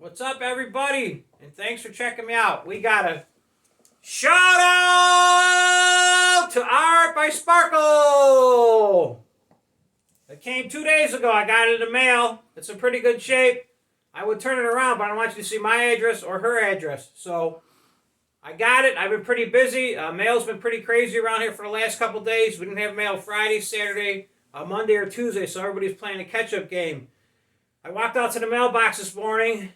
What's up, everybody? And thanks for checking me out. We got a shout out to Art by Sparkle. It came 2 days ago. I got it in the mail. It's in pretty good shape. I would turn it around, but I don't want you to see my address or her address. So I got it. I've been pretty busy. Mail's been pretty crazy around here for the last couple days. We didn't have mail Friday, Saturday, Monday, or Tuesday, so everybody's playing a catch-up game. I walked out to the mailbox this morning,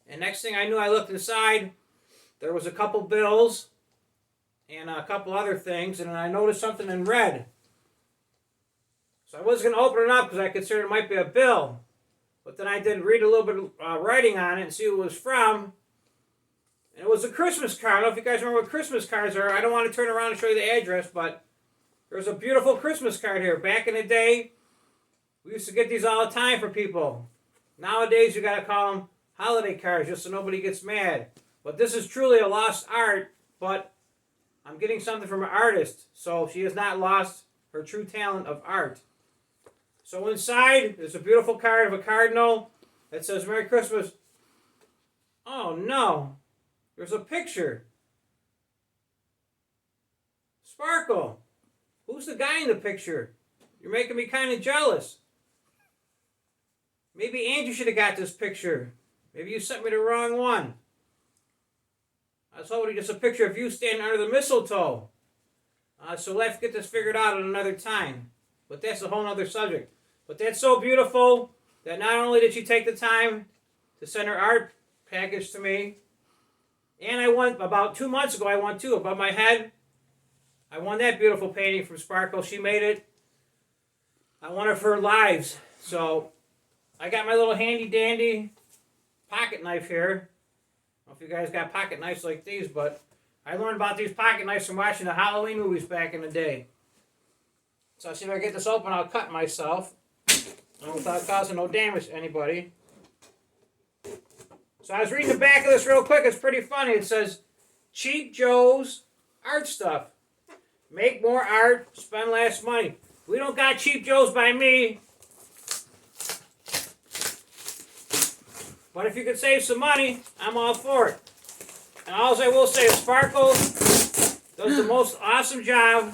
and next thing I knew, I looked inside. There was a couple bills and a couple other things, and then I noticed something in red. So I was going to open it up because I considered it might be a bill. But then I did read a little bit of writing on it and see who it was from. And it was a Christmas card. I don't know if you guys remember what Christmas cards are. I don't want to turn around and show you the address, but there's a beautiful Christmas card here. Back in the day, we used to get these all the time for people. Nowadays, you got to call them holiday cards just so nobody gets mad. But this is truly a lost art, but I'm getting something from an artist, so she has not lost her true talent of art. So inside, there's a beautiful card of a cardinal that says Merry Christmas. Oh no, there's a picture. Sparkle, who's the guy in the picture? You're making me kind of jealous. Maybe Andrew should have got this picture. Maybe you sent me the wrong one. I was hoping just a picture of you standing under the mistletoe. So let's get this figured out at another time. But that's a whole other subject. But that's so beautiful that not only did she take the time to send her art package to me, and I won, about 2 months ago, I won two above my head. I won that beautiful painting from Sparkle. She made it on one of her lives. So I got my little handy dandy pocket knife here. I don't know if you guys got pocket knives like these, but I learned about these pocket knives from watching the Halloween movies back in the day. So I'll see if I get this open. I'll cut myself without causing no damage to anybody. So I was reading the back of this real quick. It's pretty funny. It says, Cheap Joe's Art Stuff. Make more art, spend less money. We don't got Cheap Joe's by me. But if you could save some money, I'm all for it. And all I will say is Sparkle does the most awesome job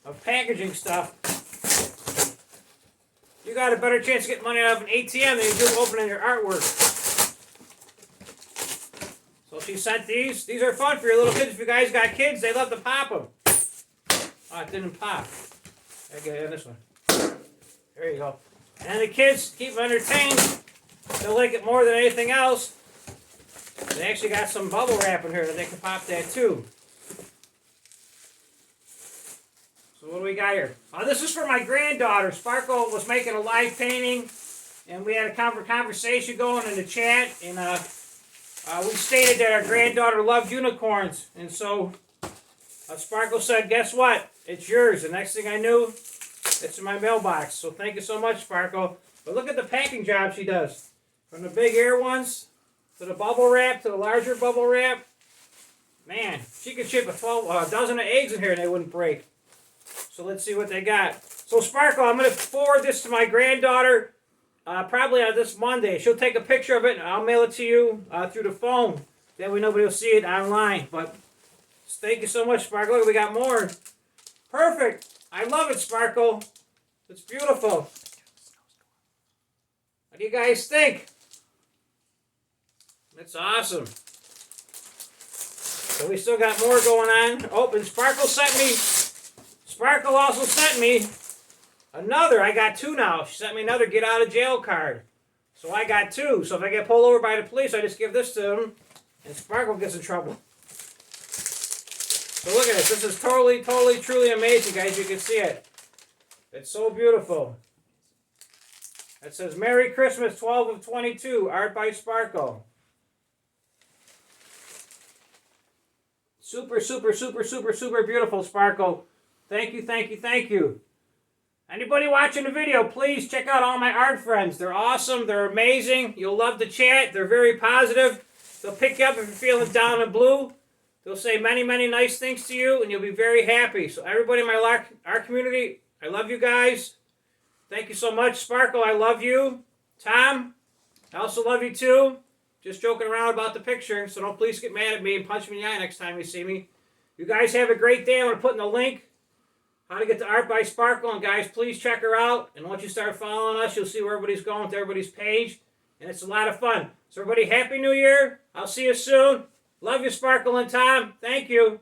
of packaging stuff. You got a better chance of getting money out of an ATM than you do opening your artwork. So she sent these. These are fun for your little kids. If you guys got kids, they love to pop them. Oh, it didn't pop. I get it in this one. There you go. And the kids keep them entertained. They'll like it more than anything else. They actually got some bubble wrap in here that they can pop that too. So what do we got here? This is for my granddaughter. Sparkle was making a live painting, and we had a conversation going in the chat, and we stated that our granddaughter loved unicorns, and so Sparkle said, guess what? It's yours. The next thing I knew, it's in my mailbox. So thank you so much, Sparkle. But look at the packing job she does. From the big air ones, to the bubble wrap, to the larger bubble wrap. Man, she could ship a dozen of eggs in here and they wouldn't break. So let's see what they got. So Sparkle, I'm going to forward this to my granddaughter probably on this Monday. She'll take a picture of it and I'll mail it to you through the phone. That way nobody will see it online. But thank you so much, Sparkle. Look, we got more. Perfect. I love it, Sparkle. It's beautiful. What do you guys think? It's awesome. So we still got more going on. Oh, and Sparkle also sent me another. I got two now. She sent me another get out of jail card. So I got two. So if I get pulled over by the police, I just give this to them, and Sparkle gets in trouble. So look at this. This is totally, truly amazing, guys. You can see it. It's so beautiful. It says, Merry Christmas, 12 of 22, Art by Sparkle. Super beautiful, Sparkle. Thank you. Anybody watching the video, please check out all my art friends. They're awesome. They're amazing. You'll love the chat. They're very positive. They'll pick you up if you're feeling down and blue. They'll say many nice things to you, and you'll be very happy. So everybody in my art community, I love you guys. Thank you so much. Sparkle, I love you. Tom, I also love you too. Just joking around about the picture, so don't please get mad at me and punch me in the eye next time you see me. You guys have a great day. I'm going to put in the link how to get to Art by Sparkle. And guys, please check her out. And once you start following us, you'll see where everybody's going with everybody's page. And it's a lot of fun. So everybody, Happy New Year. I'll see you soon. Love you, Sparkle and Tom. Thank you.